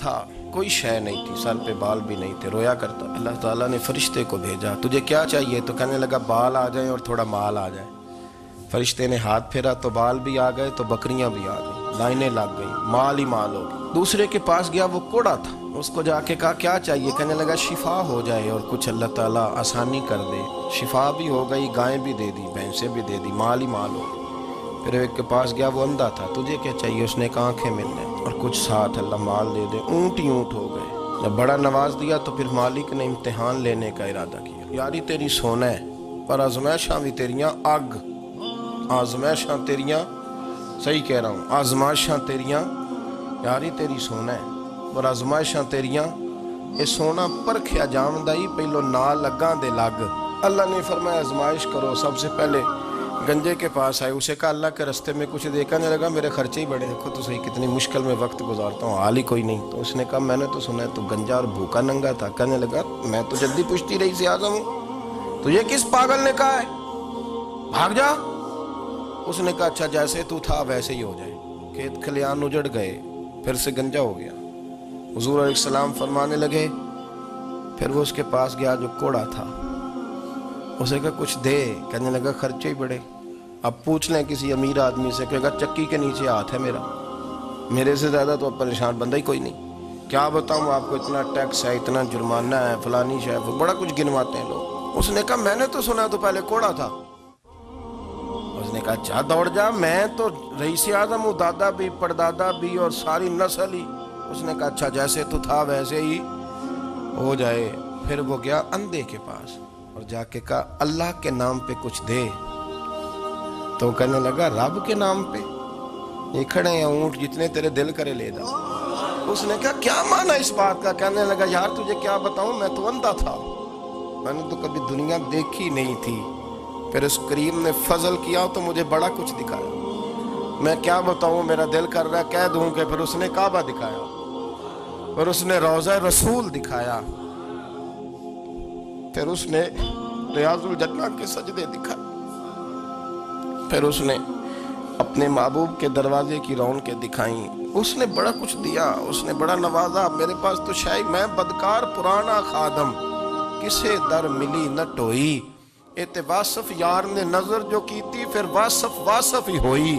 تھا, کوئی شے نہیں تھی, سر پہ بال بھی نہیں تھے, رویا کرتا. اللہ تعالیٰ نے فرشتے کو بھیجا, تجھے کیا چاہیے؟ تو کہنے لگا بال آ جائیں اور تھوڑا مال آ جائے. فرشتے نے ہاتھ پھیرا تو بال بھی آ گئے, تو بکریاں بھی آ گئیں, لائنیں لگ گئیں, مال ہی مال ہو گئی. دوسرے کے پاس گیا, وہ کوڑا تھا, اس کو جا کے کہا کیا چاہیے؟ کہنے لگا شفا ہو جائے اور کچھ اللہ تعالیٰ آسانی کر دے. شفا بھی ہو گئی, گائیں بھی دے دی, بھینسیں بھی دے دی, مال ہی مال ہو گئی. پھر ایک کے پاس گیا, وہ اندھا تھا, تجھے کیا چاہیے؟ اس نے کہا آنکھیں مل لیں اور کچھ ساتھ اللہ مال دے دے. اونٹ ہی اونٹ ہو گئے. جب بڑا نواز دیا تو پھر مالک نے امتحان لینے کا ارادہ کیا. یاری تیری سونا ہے پر آزمائشاں بھی تیریاں اگ, آزمائشاں تیریاں, صحیح کہہ رہا ہوں, آزمائشاں تیریاں, یاری تیری سونا ہے پر آزمائشاں تیریاں. یہ سونا پرکھیا جامدائی پہلو نال لگاں دے لگ. اللہ نے فرمایا آزمائش کرو. سب سے پہلے گنجے کے پاس آئے, اسے کہا اللہ کے رستے میں کچھ دیکھنے لگا, میرے خرچے ہی بڑے, دیکھو تو صحیح کتنی مشکل میں وقت گزارتا ہوں, حال ہی کوئی نہیں. تو اس نے کہا میں نے تو سنا ہے تو گنجا اور بھوکا ننگا تھا. کہنے لگا میں تو جلدی پوچھتی رئیس اعظم ہوں, تو یہ کس پاگل نے کہا ہے بھاگ جا؟ اس نے کہا اچھا جیسے تو تھا ویسے ہی ہو جائے. کھیت کھلیان اجڑ گئے, پھر سے گنجا ہو گیا. حضور علیہ السلام فرمانے لگے, پھر وہ اس کے پاس گیا جو کوڑا تھا, اسے کہا کچھ دے. کہنے لگا خرچے ہی بڑے. اب پوچھ لیں کسی امیر آدمی سے, کہے گا چکی کے نیچے ہاتھ ہے میرا, میرے سے زیادہ تو اب پریشان بندہ ہی کوئی نہیں. کیا بتاؤں آپ کو, اتنا ٹیکس ہے, اتنا جرمانہ ہے, فلانی شے, بڑا کچھ گنواتے ہیں لوگ. اس نے کہا میں نے تو سنا تو پہلے کوڑا تھا. اس نے کہا اچھا دوڑ جا, میں تو رئیس اعظم ہوں, دادا بھی پردادا بھی اور ساری نسل ہی. اس نے کہا اچھا جیسے تو تھا ویسے ہی ہو جائے. پھر وہ گیا اندھے کے پاس اور جا کے کہا اللہ کے نام پہ کچھ دے. تو کہنے لگا رب کے نام پہ؟ یہ کھڑے ہیں اونٹ, جتنے تیرے دل کرے لے جا. اس نے کہا کیا معنی اس بات کا؟ کہنے لگا یار تجھے کیا بتاؤں, میں تو اندھا تھا, میں نے تو کبھی دنیا دیکھی نہیں تھی. پھر اس کریم نے فضل کیا تو مجھے بڑا کچھ دکھایا. میں کیا بتاؤں, میرا دل کر رہا ہے کہہ دوں کہ پھر اس نے کعبہ دکھایا, پھر اس نے روضہ رسول دکھایا, پھر اس نے ریاض الجنہ کے سجدے دکھائے, پھر اس نے اپنے محبوب کے دروازے کی رونقیں دکھائیں. اس نے بڑا کچھ دیا, اس نے بڑا نوازا. میرے پاس تو شاید میں بدکار پرانا خادم, کسے در ملی نہ ٹوئی, ایتے واصف یار نے نظر جو کی تھی, پھر واصف ہی ہوئی.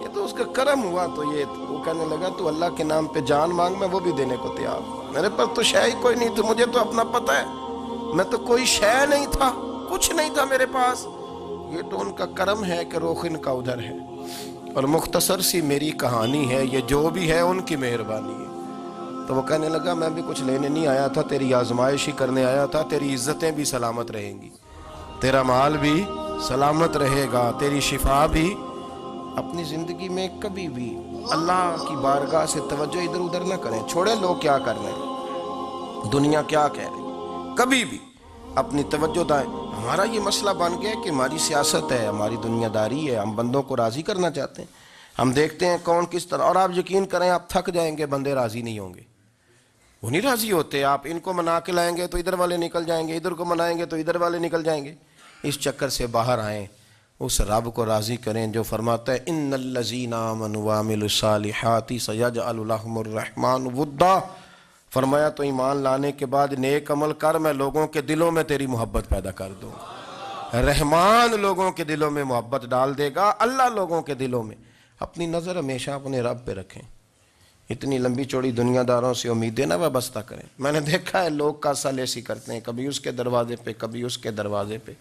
یہ تو اس کا کرم ہوا. تو یہ وہ کہنے لگا تو اللہ کے نام پہ جان مانگ, میں وہ بھی دینے کو تیار. میرے پاس تو شے کوئی نہیں تھی, مجھے تو اپنا پتہ ہے, میں تو کوئی شے نہیں تھا, کچھ نہیں تھا میرے پاس. یہ تو ان کا کرم ہے کہ رخ ان کا ادھر ہے, اور مختصر سی میری کہانی ہے, یہ جو بھی ہے ان کی مہربانی ہے. تو وہ کہنے لگا میں بھی کچھ لینے نہیں آیا تھا, تیری آزمائش ہی کرنے آیا تھا. تیری عزتیں بھی سلامت رہیں گی, تیرا مال بھی سلامت رہے گا, تیری شفا بھی. اپنی زندگی میں کبھی بھی اللہ کی بارگاہ سے توجہ ادھر ادھر نہ کریں, چھوڑیں لوگ کیا کر رہے ہیں, دنیا کیا کہہ رہے ہیں, کبھی بھی اپنی توجہ دائیں. ہمارا یہ مسئلہ بن گیا کہ ہماری سیاست ہے, ہماری دنیا داری ہے, ہم بندوں کو راضی کرنا چاہتے ہیں. ہم دیکھتے ہیں کون کس طرح, اور آپ یقین کریں آپ تھک جائیں گے, بندے راضی نہیں ہوں گے, وہ نہیں راضی ہوتے. آپ ان کو منا کے لائیں گے تو ادھر والے نکل جائیں گے, ادھر کو منائیں گے تو ادھر والے نکل جائیں گے. اس چکر سے باہر آئیں, اس رب کو راضی کریں جو فرماتا ہے ان الذین آمنوا وعملوا الصالحات سیجعل لهم الرحمن ودا. فرمایا تو ایمان لانے کے بعد نیک عمل کر, میں لوگوں کے دلوں میں تیری محبت پیدا کر دوں. رحمان لوگوں کے دلوں میں محبت ڈال دے گا, اللہ لوگوں کے دلوں میں. اپنی نظر ہمیشہ اپنے رب پہ رکھیں, اتنی لمبی چوڑی دنیا داروں سے امیدیں نہ وابستہ کریں. میں نے دیکھا ہے لوگ کا سلیسی کرتے ہیں, کبھی اس کے دروازے پہ کبھی اس کے دروازے پہ.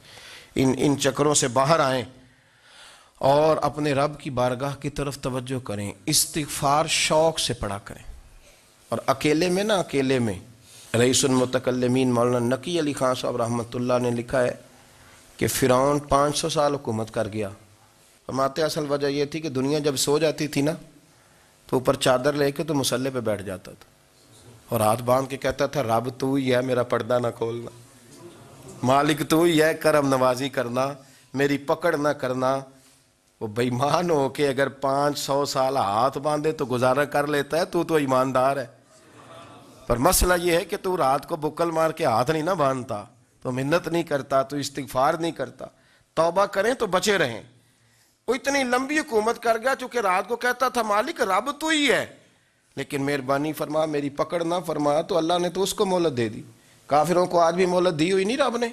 ان چکروں سے باہر آئیں اور اپنے رب کی بارگاہ کی طرف توجہ کریں. استغفار شوق سے پڑھا کریں, اور اکیلے میں نا, اکیلے میں. رئیس المتکلمین مولانا نقی علی خان صاحب رحمۃ اللہ نے لکھا ہے کہ فرعون 500 سال حکومت کر گیا. فرماتے اصل وجہ یہ تھی کہ دنیا جب سو جاتی تھی نا تو اوپر چادر لے کے تو مسلح پہ بیٹھ جاتا تھا, اور ہاتھ باندھ کے کہتا تھا رب تو ہی ہے, میرا پردہ نہ کھولنا, مالک تو ہی ہے, کرم نوازی کرنا, میری پکڑ نہ کرنا. وہ بے ایمان ہو کے اگر 500 سال ہاتھ باندھے تو گزارا کر لیتا ہے, تو ایماندار ہے. پر مسئلہ یہ ہے کہ تو رات کو بکل مار کے ہاتھ نہیں نہ باندھتا, تو منت نہیں کرتا, تو استغفار نہیں کرتا. توبہ کریں تو بچے رہیں. وہ اتنی لمبی حکومت کر گیا چونکہ رات کو کہتا تھا مالک رب تو ہی ہے, لیکن مہربانی فرما میری پکڑ نہ فرما تو اللہ نے تو اس کو مہلت دے دی. کافروں کو آج بھی مہلت دی ہوئی نہیں رب نے.